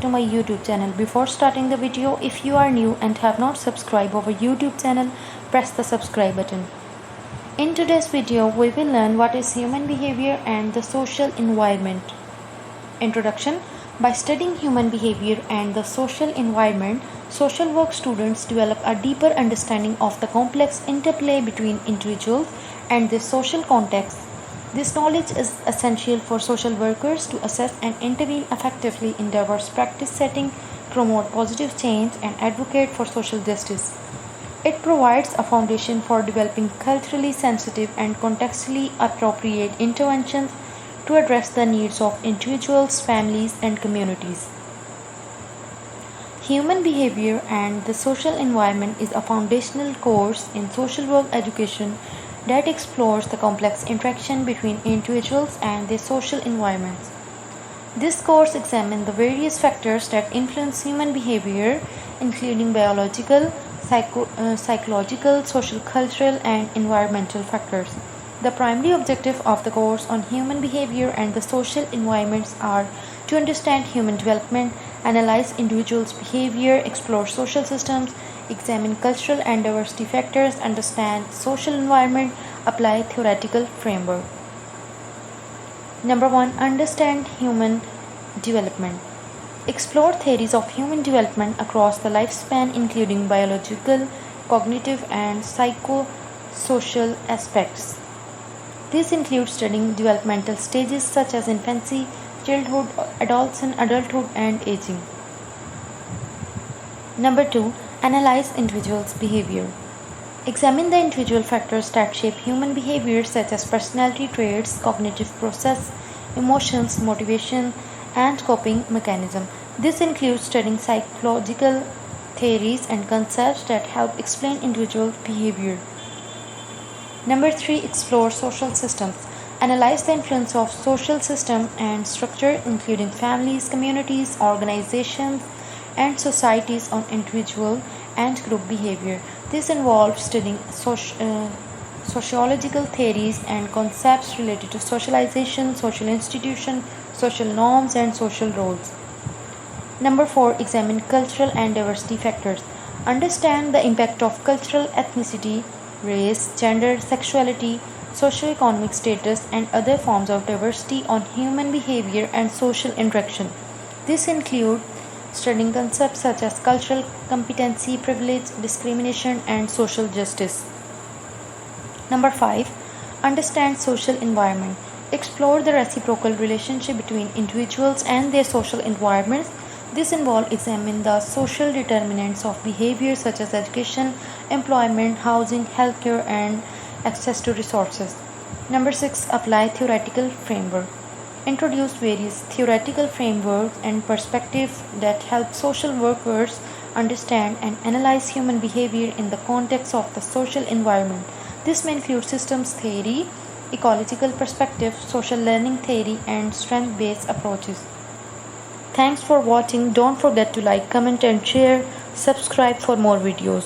to my YouTube channel. Before starting the video, if you are new and have not subscribed our YouTube channel, press the subscribe button. In today's video, we will learn what is human behavior and the social environment. Introduction. By studying human behavior and the social environment, social work students develop a deeper understanding of the complex interplay between individuals and their social context. This knowledge is essential for social workers to assess and intervene effectively in diverse practice settings, promote positive change, and advocate for social justice. It provides a foundation for developing culturally sensitive and contextually appropriate interventions to address the needs of individuals, families, and communities. Human behavior and the social environment is a foundational course in social work education that explores the complex interaction between individuals and their social environments. This course examines the various factors that influence human behavior, including biological, psychological, social, cultural, and environmental factors. The primary objective of the course on human behavior and the social environments are to understand human development, analyze individuals' behavior, explore social systems, examine cultural and diversity factors, understand social environment, apply theoretical framework. Number 1. Understand human development. Explore theories of human development across the lifespan, including biological, cognitive, and psychosocial aspects. This includes studying developmental stages such as infancy, childhood, adulthood, and aging. Number 2. Analyze individuals' behavior. Examine the individual factors that shape human behavior such as personality traits, cognitive process, emotions, motivation, and coping mechanism. This includes studying psychological theories and concepts that help explain individual behavior. Number 3. Explore social systems. Analyze the influence of social system and structure, including families, communities, organizations, and societies on individual and group behavior. This involves studying sociological theories and concepts related to socialization, social institutions, social norms, and social roles. Number 4. Examine cultural and diversity factors. Understand the impact of cultural ethnicity, race, gender, sexuality, socioeconomic status, and other forms of diversity on human behavior and social interaction. This includes studying concepts such as cultural competency, privilege, discrimination, and social justice. Number 5. Understand social environment. Explore the reciprocal relationship between individuals and their social environments. This involves examining the social determinants of behavior such as education, employment, housing, healthcare, and access to resources. Number 6. Apply theoretical framework. Introduce various theoretical frameworks and perspectives that help social workers understand and analyze human behavior in the context of the social environment. This may include systems theory, ecological perspective, social learning theory, and strength-based approaches. Thanks for watching. Don't forget to like, comment, and share. Subscribe for more videos.